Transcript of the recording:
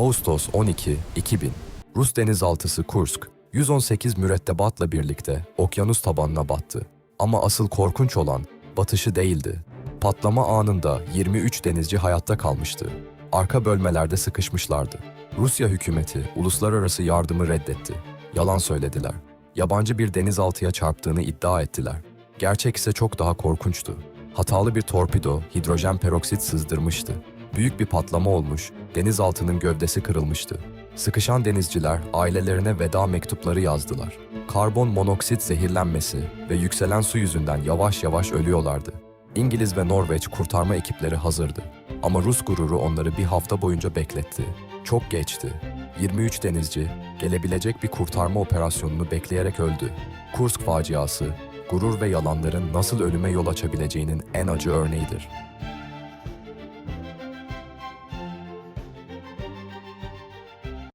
Ağustos 12, 2000. Rus denizaltısı Kursk, 118 mürettebatla birlikte okyanus tabanına battı. Ama asıl korkunç olan batışı değildi. Patlama anında 23 denizci hayatta kalmıştı. Arka bölmelerde sıkışmışlardı. Rusya hükümeti uluslararası yardımı reddetti. Yalan söylediler. Yabancı bir denizaltıya çarptığını iddia ettiler. Gerçek ise çok daha korkunçtu. Hatalı bir torpido hidrojen peroksit sızdırmıştı. Büyük bir patlama olmuş, denizaltının gövdesi kırılmıştı. Sıkışan denizciler ailelerine veda mektupları yazdılar. Karbon monoksit zehirlenmesi ve yükselen su yüzünden yavaş yavaş ölüyorlardı. İngiliz ve Norveç kurtarma ekipleri hazırdı. Ama Rus gururu onları bir hafta boyunca bekletti. Çok geçti. 23 denizci gelebilecek bir kurtarma operasyonunu bekleyerek öldü. Kursk faciası, gurur ve yalanların nasıl ölüme yol açabileceğinin en acı örneğidir.